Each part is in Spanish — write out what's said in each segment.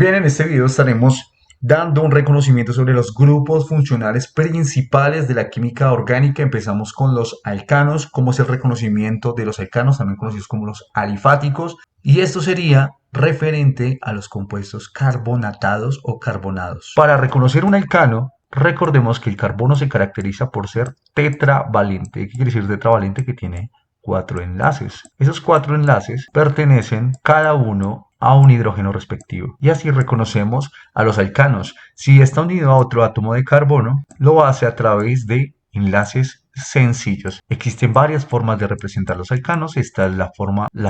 Bien, en este video estaremos dando un reconocimiento sobre los grupos funcionales principales de la química orgánica. Empezamos con los alcanos, cómo es el reconocimiento de los alcanos, también conocidos como los alifáticos, y esto sería referente a los compuestos carbonatados o carbonados. Para reconocer un alcano, recordemos que el carbono se caracteriza por ser tetravalente. ¿Qué quiere decir tetravalente? Que tiene 4 enlaces. Esos 4 enlaces pertenecen cada uno a un hidrógeno respectivo. Y así reconocemos a los alcanos. Si está unido a otro átomo de carbono, lo hace a través de enlaces sencillos. Existen varias formas de representar los alcanos. Esta es la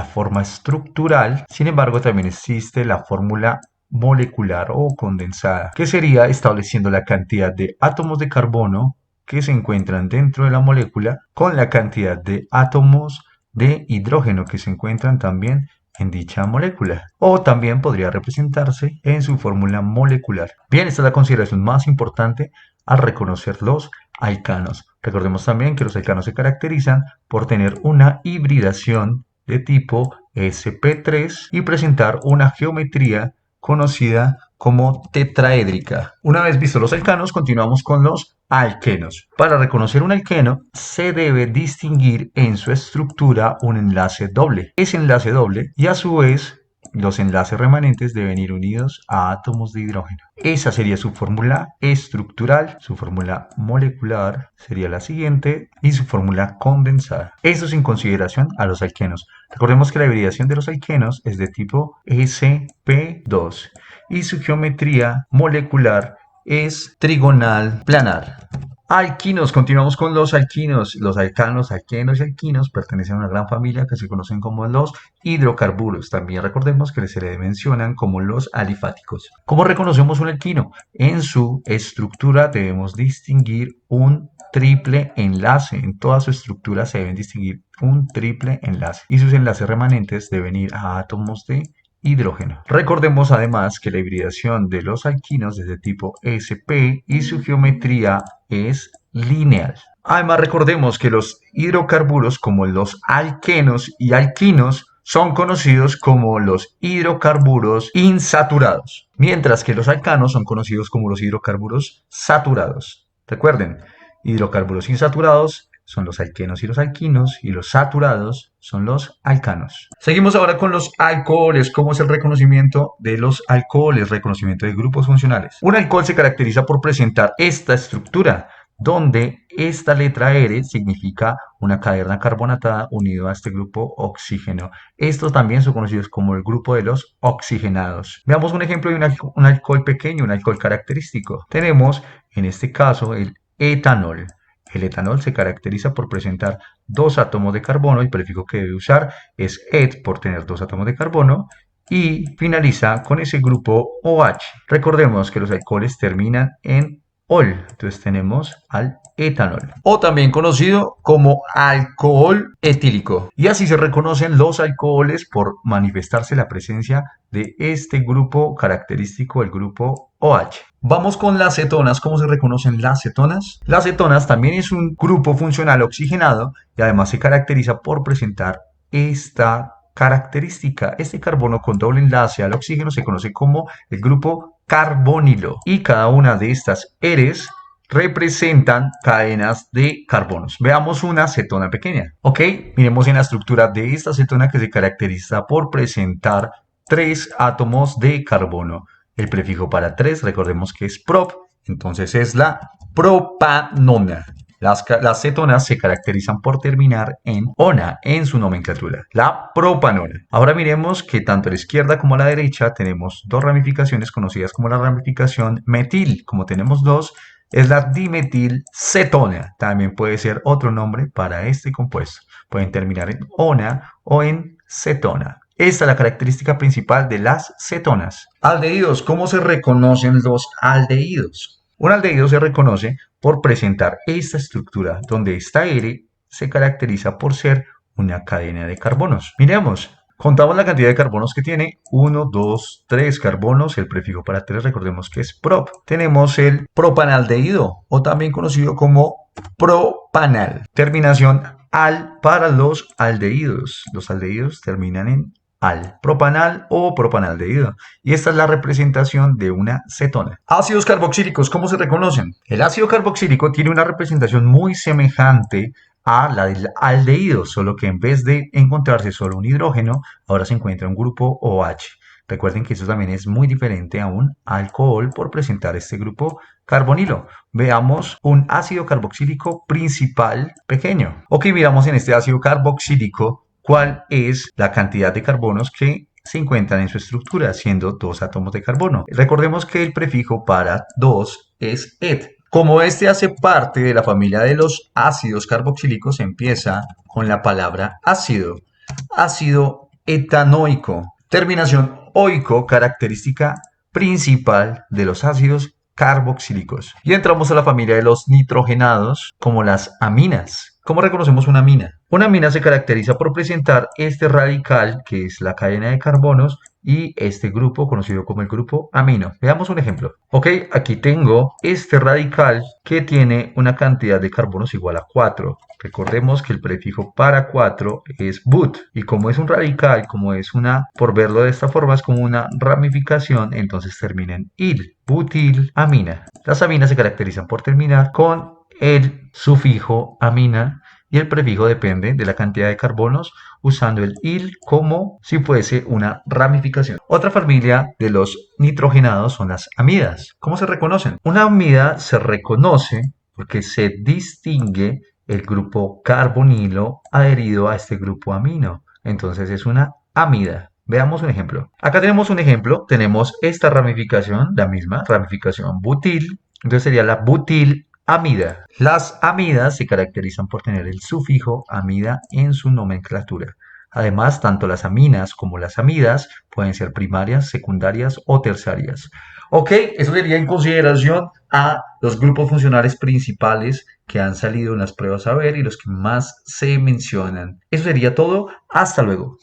forma estructural. Sin embargo, también existe la fórmula molecular o condensada, que sería estableciendo la cantidad de átomos de carbono que se encuentran dentro de la molécula con la cantidad de átomos de hidrógeno que se encuentran también en dicha molécula. O también podría representarse en su fórmula molecular. Bien, esta es la consideración más importante al reconocer los alcanos. Recordemos también que los alcanos se caracterizan por tener una hibridación de tipo sp3 y presentar una geometría conocida como tetraédrica. Una vez vistos los alcanos, continuamos con los alquenos. Para reconocer un alqueno, se debe distinguir en su estructura un enlace doble. Ese enlace doble y a su vez los enlaces remanentes deben ir unidos a átomos de hidrógeno. Esa sería su fórmula estructural, su fórmula molecular sería la siguiente y su fórmula condensada. Eso sin consideración a los alquenos. Recordemos que la hibridación de los alquenos es de tipo sp2 y su geometría molecular es trigonal planar. Alquinos, continuamos con los alquinos. Los alcanos, alquenos y alquinos pertenecen a una gran familia que se conocen como los hidrocarburos. También recordemos que se le mencionan como los alifáticos. ¿Cómo reconocemos un alquino? En su estructura debemos distinguir un triple enlace. En toda su estructura se deben distinguir un triple enlace. Y sus enlaces remanentes deben ir a átomos de hidrógeno. Recordemos además que la hibridación de los alquinos es de tipo sp y su geometría es lineal. Además recordemos que los hidrocarburos como los alquenos y alquinos son conocidos como los hidrocarburos insaturados, mientras que los alcanos son conocidos como los hidrocarburos saturados. Recuerden, hidrocarburos insaturados son los alquenos y los alquinos, y los saturados son los alcanos. Seguimos ahora con los alcoholes. ¿Cómo es el reconocimiento de los alcoholes? Reconocimiento de grupos funcionales. Un alcohol se caracteriza por presentar esta estructura, donde esta letra R significa una cadena carbonatada unido a este grupo oxígeno. Estos también son conocidos como el grupo de los oxigenados. Veamos un ejemplo de un alcohol pequeño, un alcohol característico. Tenemos en este caso el etanol. El etanol se caracteriza por presentar 2 átomos de carbono. El prefijo que debe usar es et por tener 2 átomos de carbono y finaliza con ese grupo OH. Recordemos que los alcoholes terminan en ol, entonces tenemos al etanol, o también conocido como alcohol etílico. Y así se reconocen los alcoholes por manifestarse la presencia de este grupo característico, el grupo OH. Vamos con las cetonas. ¿Cómo se reconocen las cetonas? Las cetonas también es un grupo funcional oxigenado y además se caracteriza por presentar esta característica. Este carbono con doble enlace al oxígeno se conoce como el grupo carbonilo y cada una de estas Rs representan cadenas de carbonos. Veamos una cetona pequeña. Ok, miremos en la estructura de esta cetona que se caracteriza por presentar 3 átomos de carbono. El prefijo para 3, recordemos que es prop, entonces es la propanona. Las cetonas se caracterizan por terminar en ona en su nomenclatura, la propanona. Ahora miremos que tanto a la izquierda como a la derecha tenemos 2 ramificaciones conocidas como la ramificación metil. Como tenemos 2, es la dimetilcetona. También puede ser otro nombre para este compuesto. Pueden terminar en ona o en cetona. Esta es la característica principal de las cetonas. Aldehídos. ¿Cómo se reconocen los aldehídos? Un aldehído se reconoce por presentar esta estructura, donde esta R se caracteriza por ser una cadena de carbonos. Miremos, contamos la cantidad de carbonos que tiene. 1, 2, 3 carbonos. El prefijo para 3 recordemos que es prop. Tenemos el propanaldehído, o también conocido como propanal. Terminación al para los aldehídos. Los aldehídos terminan en al propanal o propanaldehído. Y esta es la representación de una cetona. Ácidos carboxílicos, ¿cómo se reconocen? El ácido carboxílico tiene una representación muy semejante a la del aldehído, solo que en vez de encontrarse solo un hidrógeno, ahora se encuentra un grupo OH. Recuerden que esto también es muy diferente a un alcohol por presentar este grupo carbonilo. Veamos un ácido carboxílico principal pequeño. Ok, miramos en este ácido carboxílico cuál es la cantidad de carbonos que se encuentran en su estructura, siendo 2 átomos de carbono. Recordemos que el prefijo para 2 es et. Como este hace parte de la familia de los ácidos carboxílicos, empieza con la palabra ácido. Ácido etanoico. Terminación oico, característica principal de los ácidos carboxílicos. Y entramos a la familia de los nitrogenados, como las aminas. ¿Cómo reconocemos una amina? Una amina se caracteriza por presentar este radical, que es la cadena de carbonos, y este grupo conocido como el grupo amino. Veamos un ejemplo. Ok, aquí tengo este radical que tiene una cantidad de carbonos igual a 4. Recordemos que el prefijo para 4 es but, y como es un radical, como es una, por verlo de esta forma, es como una ramificación, entonces termina en il, butilamina. Las aminas se caracterizan por terminar con el sufijo amina y el prefijo depende de la cantidad de carbonos, usando el il como si fuese una ramificación. Otra familia de los nitrogenados son las amidas. ¿Cómo se reconocen? Una amida se reconoce porque se distingue el grupo carbonilo adherido a este grupo amino. Entonces es una amida. Veamos un ejemplo. Acá tenemos un ejemplo. Tenemos esta ramificación, la misma ramificación butil. Entonces sería la butilamida. Las amidas se caracterizan por tener el sufijo amida en su nomenclatura. Además, tanto las aminas como las amidas pueden ser primarias, secundarias o terciarias. Ok, eso sería en consideración a los grupos funcionales principales que han salido en las pruebas a ver y los que más se mencionan. Eso sería todo. Hasta luego.